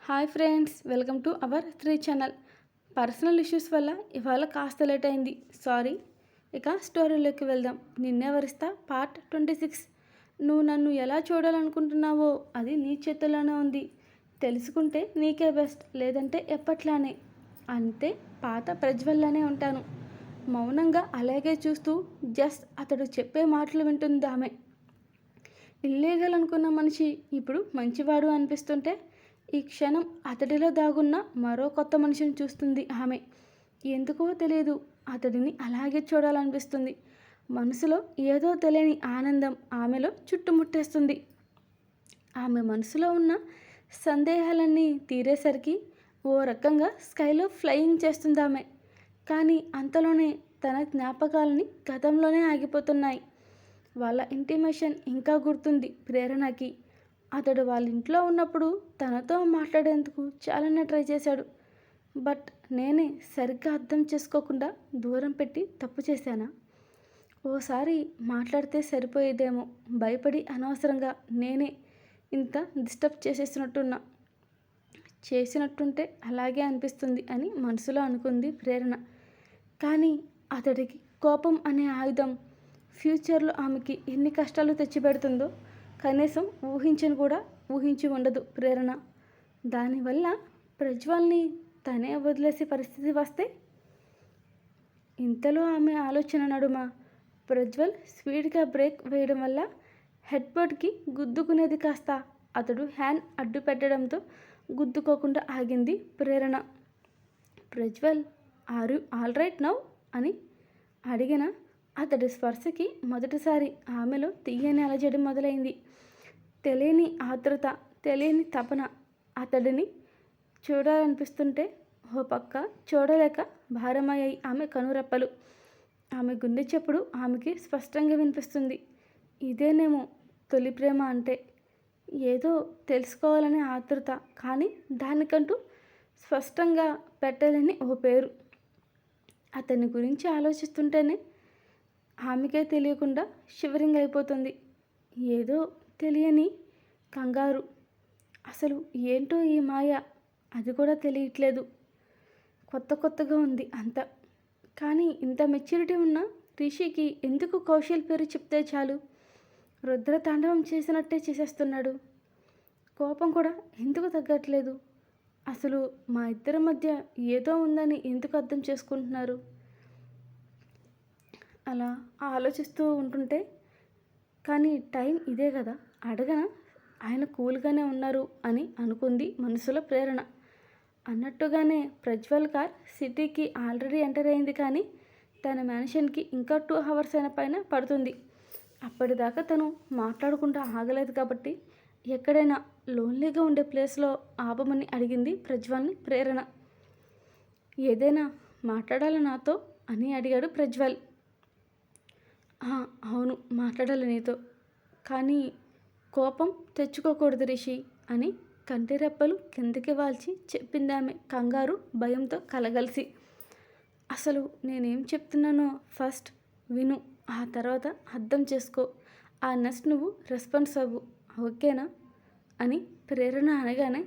Hi friends, welcome to our 3 channel. Personal issues వల్ల ఇవాళ కాస్త లేట్ అయింది, సారీ. ఇక స్టోరీలోకి వెళ్దాం. నిన్నే వరిస్తా పార్ట్ 26. నువ్వు నన్ను ఎలా చూడాలనుకుంటున్నావో అది నీ చేతుల్లోనే ఉంది. తెలుసుకుంటే నీకే బెస్ట్, లేదంటే ఎప్పట్లానే అంతే పాత ప్రజ్వల్లానే ఉంటాను. మౌనంగా అలాగే చూస్తూ జస్ట్ అతడు చెప్పే మాటలు వింటుంది ఆమె. ఇల్లీగల్ అనుకున్న మనిషి ఇప్పుడు మంచివాడు అనిపిస్తుంటే ఈ క్షణం అతడిలో దాగున్న మరో కొత్త మనిషిని చూస్తుంది ఆమె. ఎందుకో తెలియదు, అతడిని అలాగే చూడాలనిపిస్తుంది. మనసులో ఏదో తెలియని ఆనందం ఆమెలో చుట్టుముట్టేస్తుంది. ఆమె మనసులో ఉన్న సందేహాలన్నీ తీరేసరికి ఓ రకంగా స్కైలో ఫ్లయింగ్ చేస్తుంది ఆమె. కానీ అంతలోనే తన జ్ఞాపకాలని గతంలోనే ఆగిపోతున్నాయి. వాళ్ళ ఇంటిమేషన్ ఇంకా గుర్తుంది ప్రేరణకి. అతడు వాళ్ళ ఇంట్లో ఉన్నప్పుడు తనతో మాట్లాడేందుకు చాలానే ట్రై చేశాడు. బట్ నేనే సరిగ్గా అర్థం చేసుకోకుండా దూరం పెట్టి తప్పు చేశానా? ఓసారి మాట్లాడితే సరిపోయేదేమో, భయపడి అనవసరంగా నేనే ఇంత డిస్టర్బ్ చేసినట్టుంటే అలాగే అనిపిస్తుంది అని మనసులో అనుకుంది ప్రేరణ. కానీ అతడికి కోపం అనే ఆయుధం ఫ్యూచర్లో ఆమెకి ఎన్ని కష్టాలు తెచ్చిపెడుతుందో కనీసం ఊహించి ఉండదు ప్రేరణ. దానివల్ల ప్రజ్వల్ని తనే వదిలేసే పరిస్థితి వస్తే? ఇంతలో ఆమె ఆలోచన నడుమ ప్రజ్వల్ స్పీడ్గా బ్రేక్ వేయడం వల్ల హెడ్ బోర్డ్కి గుద్దుకునేది కాస్త అతడు హ్యాండ్ అడ్డు పెట్టడంతో గుద్దుకోకుండా ఆగింది Prerana. Prajwal, are you all right now అని అడిగిన అతడి స్పర్శకి మొదటిసారి ఆమెలో తీయని అలజడి మొదలైంది. తెలియని ఆతృత, తెలియని తపన. అతడిని చూడాలనిపిస్తుంటే ఓ పక్క చూడలేక భారమయ్యాయి ఆమె కనురెప్పలు. ఆమె గుండె చప్పుడు ఆమెకి స్పష్టంగా వినిపిస్తుంది. ఇదేనేమో తొలి ప్రేమ అంటే. ఏదో తెలుసుకోవాలనే ఆతృత, కానీ దానికంటూ స్పష్టంగా పెట్టలేని ఓ పేరు. అతని గురించి ఆలోచిస్తుంటేనే ఆమెకే తెలియకుండా షివరింగ్ అయిపోతుంది. ఏదో తెలియని కంగారు. అసలు ఏంటో ఈ మాయ, అది కూడా తెలియట్లేదు. కొత్తగా ఉంది అంత. కానీ ఇంత మెచ్యూరిటీ ఉన్న రిషికి ఎందుకు కౌశల్ పేరు చెప్తే చాలు రుద్రతాండవం చేసినట్టే చేసేస్తున్నాడు. కోపం కూడా ఎందుకు తగ్గట్లేదు? అసలు మా ఇద్దరి మధ్య ఏదో ఉందని ఎందుకు అర్థం చేసుకుంటున్నారు? అలా ఆలోచిస్తూ ఉంటుంటే, కానీ టైం ఇదే కదా, అడగన ఆయన కూల్గానే ఉన్నారు అని అనుకుంది మనసులో ప్రేరణ. అన్నట్టుగానే ప్రజ్వల్ కార్ సిటీకి ఆల్రెడీ ఎంటర్ అయింది. కానీ తన మ్యాన్షన్కి ఇంకా 2 hours అయిన పైన పడుతుంది. అప్పటిదాకా తను మాట్లాడకుండా ఆగలేదు కాబట్టి ఎక్కడైనా లోన్లీగా ఉండే ప్లేస్లో ఆపమని అడిగింది ప్రజ్వల్ని ప్రేరణ. ఏదైనా మాట్లాడాలా నాతో అని అడిగాడు ప్రజ్వల్. అవును, మాట్లాడాలి నీతో. కానీ కోపం తెచ్చుకోకూడదు రిషి అని కంటిరెప్పలు కిందకి వాల్చి చెప్పిందామె కంగారు భయంతో కలగలిసి. అసలు నేనేం చెప్తున్నానో ఫస్ట్ విను, ఆ తర్వాత అర్థం చేసుకో. ఆ నెక్స్ట్ నువ్వు రెస్పాన్స్ అవ్వు, ఓకేనా అని ప్రేరణ అనగానే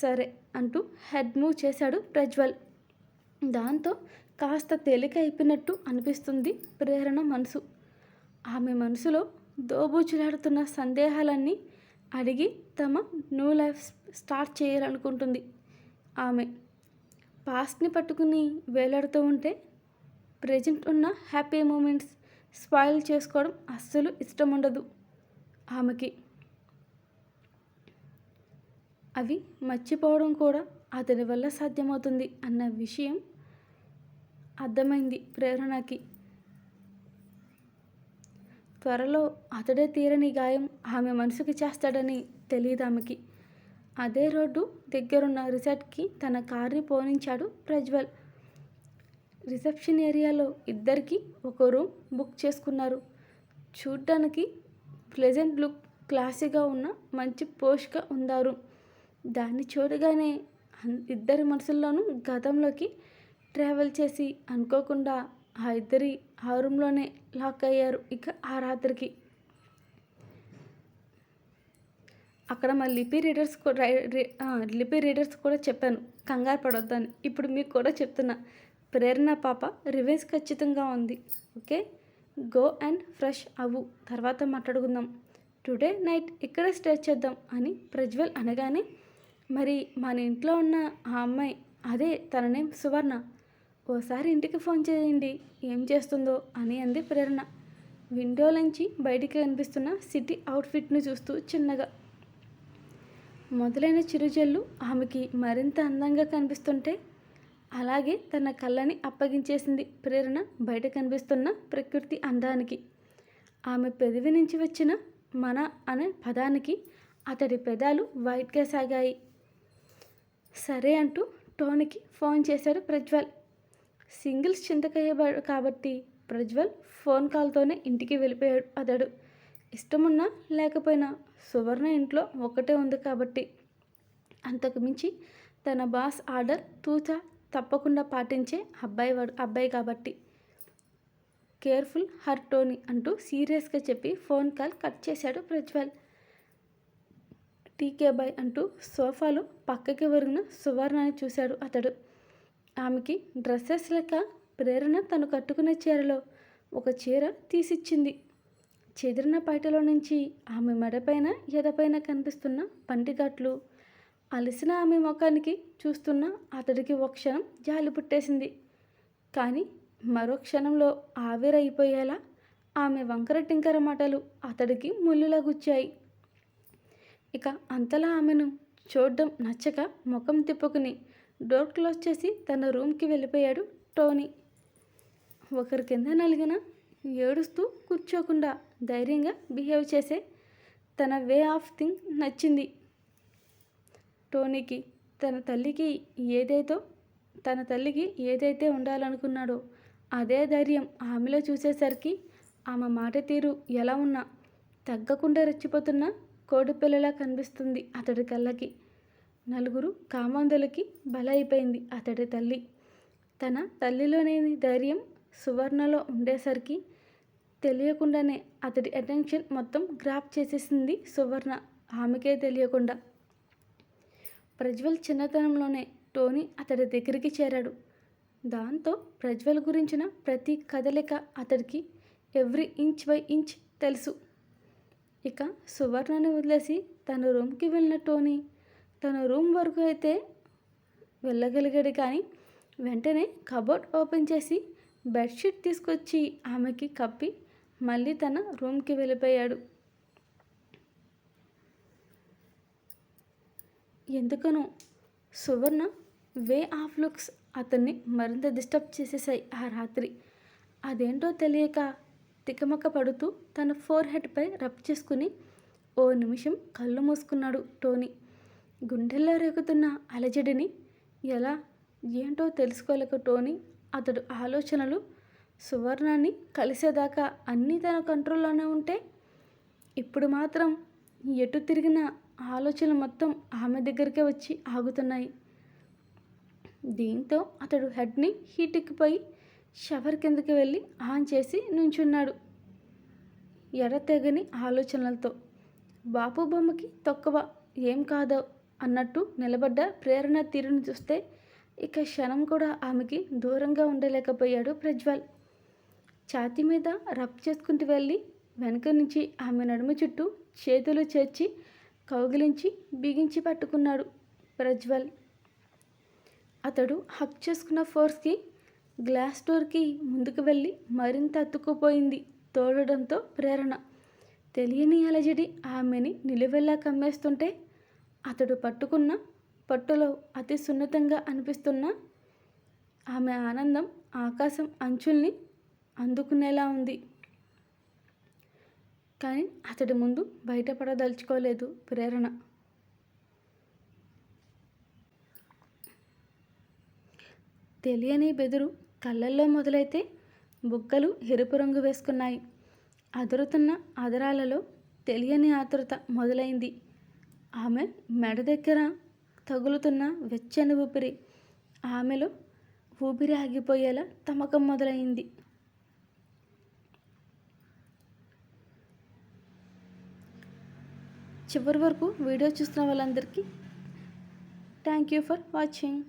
సరే అంటూ హెడ్ మూవ్ చేశాడు ప్రజ్వల్. దాంతో కాస్త తేలిక అయిపోయినట్టు అనిపిస్తుంది ప్రేరణ మనసు. ఆమె మనసులో దోబూచులాడుతున్న సందేహాలన్నీ అడిగి తమ న్యూ లైఫ్ స్టార్ట్ చేయాలనుకుంటుంది. ఆమె పాస్ట్ని పట్టుకుని వేలాడుతూ ఉంటే ప్రజెంట్ ఉన్న హ్యాపీ మూమెంట్స్ స్పాయిల్ చేసుకోవడం అస్సలు ఇష్టం ఉండదు ఆమెకి. అవి మర్చిపోవడం కూడా అతని వల్ల సాధ్యమవుతుంది అన్న విషయం అర్థమైంది ప్రేరణకి. త్వరలో అతడే తీరని గాయం ఆమె మనసుకి చేస్తాడని తెలియదు ఆమెకి. అదే రోడ్డు దగ్గరున్న రిసార్ట్కి తన కార్ని పోనించాడు ప్రజ్వల్. రిసెప్షన్ ఏరియాలో ఇద్దరికి ఒక రూమ్ బుక్ చేసుకున్నారు. చూడ్డానికి ప్లెజెంట్ లుక్, క్లాసీగా ఉన్న మంచి పోష్గా ఉందారు. దాన్ని చూడగానే ఇద్దరి మనసుల్లోనూ గతంలోకి ట్రావెల్ చేసి అనుకోకుండా ఆ రూమ్లోనే లాక్ అయ్యారు. ఇక ఆ రాత్రికి అక్కడ మా లిపి రీడర్స్ కూడా చెప్పాను కంగారు పడొద్దని. ఇప్పుడు మీకు కూడా చెప్తున్నా, ప్రేరణ పాప రివెంజ్ ఖచ్చితంగా ఉంది. ఓకే, గో అండ్ ఫ్రెష్ అవ్వు, తర్వాత మాట్లాడుకుందాం. టుడే నైట్ ఇక్కడే స్టే చేద్దాం అని ప్రజ్వల్ అనగానే, మరి మన ఇంట్లో ఉన్న ఆ అమ్మాయి, అదే తన నేమ్ సువర్ణ, ఓసారి ఇంటికి ఫోన్ చేయండి ఏం చేస్తుందో అని అంది ప్రేరణ విండోలోంచి బయటికి కనిపిస్తున్న సిటీ అవుట్ఫిట్ను చూస్తూ చిన్నగా. మొదలైన చిరుజల్లు ఆమెకి మరింత అందంగా కనిపిస్తుంటే, అలాగే తన కళ్ళని అప్పగించేసింది ప్రేరణ బయట కనిపిస్తున్న ప్రకృతి అందానికి. ఆమె పెదవి నుంచి వచ్చిన మన అనే పదానికి అతడి పెదాలు వైట్గా సాగాయి. సరే అంటూ టోనీకి ఫోన్ చేశాడు ప్రజ్వల్. సింగిల్స్ చింతకయ్యాడు కాబట్టి ప్రజ్వల్ ఫోన్ కాల్తోనే ఇంటికి వెళ్ళిపోయాడు అతడు. ఇష్టమున్నా లేకపోయినా సువర్ణ ఇంట్లో ఒక్కటే ఉంది కాబట్టి, అంతకుమించి తన బాస్ ఆర్డర్ తూచా తప్పకుండా పాటించే అబ్బాయి కాబట్టి. కేర్ఫుల్ హర్ టోనీ అంటూ సీరియస్గా చెప్పి ఫోన్ కాల్ కట్ చేశాడు ప్రజ్వల్. టీకే బాయ్ అంటూ సోఫాలో పక్కకి ఒరిగిన సువర్ణని చూశాడు అతడు. ఆమెకి డ్రెస్సెస్ లెక్క ప్రేరణ తను కట్టుకునే చీరలో ఒక చీర తీసిచ్చింది. చెదిరిన పైటలో నుంచి ఆమె మెడపైన ఎదపైన కనిపిస్తున్న పంటిఘాట్లు, అలసిన ఆమె ముఖానికి చూస్తున్న అతడికి ఒక క్షణం జాలి పుట్టేసింది. కానీ మరో క్షణంలో ఆవిరైపోయేలా ఆమె వంకర టింకర మాటలు అతడికి ముళ్ళులా గుచ్చాయి. ఇక అంతలా ఆమెను చూడడం నచ్చక ముఖం తిప్పుకుని డోర్ క్లోజ్ చేసి తన రూమ్కి వెళ్ళిపోయాడు టోనీ. ఒకరి కింద నలిగిన ఏడుస్తూ కూర్చోకుండా ధైర్యంగా బిహేవ్ చేసే తన వే ఆఫ్ థింగ్ నచ్చింది టోనీకి. తన తల్లికి ఏదైతే ఉండాలనుకున్నాడో అదే ధైర్యం ఆమెలో చూసేసరికి ఆమె మాట తీరు ఎలా ఉన్నా తగ్గకుండా రెచ్చిపోతున్న కోడిపిల్లలా కనిపిస్తుంది అతడి కళ్ళకి. నలుగురు కామందులకి బలైపోయింది అతడి తల్లి. తన తల్లిలోనేని ధైర్యం సువర్ణలో ఉండేసరికి తెలియకుండానే అతడి అటెన్షన్ మొత్తం గ్రాప్ చేసేసింది సువర్ణ, ఆమెకే తెలియకుండా. ప్రజ్వల్ చిన్నతనంలోనే టోనీ అతడి దగ్గరికి చేరాడు. దాంతో ప్రజ్వల్ గురించిన ప్రతి కదలిక అతడికి ఎవ్రీ ఇంచ్ బై ఇంచ్ తెలుసు. ఇక సువర్ణని వదిలేసి తన రూమ్కి వెళ్ళిన టోనీ తన రూమ్ వరకు అయితే వెళ్ళగలిగాడు. కానీ వెంటనే కబోర్డ్ ఓపెన్ చేసి బెడ్షీట్ తీసుకొచ్చి ఆమెకి కప్పి మళ్ళీ తన రూమ్కి వెళ్ళిపోయాడు. ఎందుకనో సువర్ణ వే ఆఫ్ లుక్స్ అతన్ని మరింత డిస్టర్బ్ చేసేసాయి ఆ రాత్రి. అదేంటో తెలియక తికమక పడుతూ తన ఫోర్ హెడ్పై రబ్ చేసుకుని ఓ నిమిషం కళ్ళు మూసుకున్నాడు టోనీ. గుండెల్లో రేగుతున్న అలజడిని ఎలా ఏంటో తెలుసుకోలేక టోనీ అతడు ఆలోచనలు సువర్ణాన్ని కలిసేదాకా అన్నీ తన కంట్రోల్లోనే ఉంటే, ఇప్పుడు మాత్రం ఎటు తిరిగిన ఆలోచనలు మొత్తం ఆమె దగ్గరికే వచ్చి ఆగుతున్నాయి. దీంతో అతడు హెడ్ని హీటెక్కిపోయి షవర్ కిందకి వెళ్ళి ఆన్ చేసి నుంచున్నాడు ఎడతెగని ఆలోచనలతో. బాపు బొమ్మకి తక్కువ ఏం కాదో అన్నట్టు నిలబడ్డ ప్రేరణ తీరును చూస్తే ఇక క్షణం కూడా ఆమెకి దూరంగా ఉండలేకపోయాడు ప్రజ్వల్. ఛాతీ మీద రబ్ చేసుకుంటూ వెళ్ళి వెనక నుంచి ఆమె నడుము చుట్టూ చేతులు చేర్చి కౌగిలించి బిగించి పట్టుకున్నాడు ప్రజ్వల్. అతడు హక్ చేసుకున్న ఫోర్స్కి గ్లాస్ డోర్కి ముందుకు వెళ్ళి మరింత అతుక్కుపోయింది తోడడంతో ప్రేరణ. తెలియని అలజడి ఆమెని నిలువెల్లా కమ్మేస్తుంటే అతడు పట్టుకున్న పట్టులో అతి సున్నితంగా అనిపిస్తున్న ఆమె ఆనందం ఆకాశం అంచుల్ని అందుకునేలా ఉంది. కానీ అతడి ముందు బయటపడదలుచుకోలేదు ప్రేరణ. తెలియని బెదురు కళ్ళల్లో మొదలైతే బుగ్గలు ఎరుపు రంగు వేసుకున్నాయి. అదురుతున్న అదరాలలో తెలియని ఆతృత మొదలైంది. ఆమె మెడ దగ్గర తగులుతున్న వెచ్చని ఊపిరి ఆమెలో ఊపిరి ఆగిపోయేలా తమకం మొదలైంది. చివరి వరకు వీడియో చూస్తున్న వాళ్ళందరికీ థ్యాంక్ యూ ఫర్ వాచింగ్.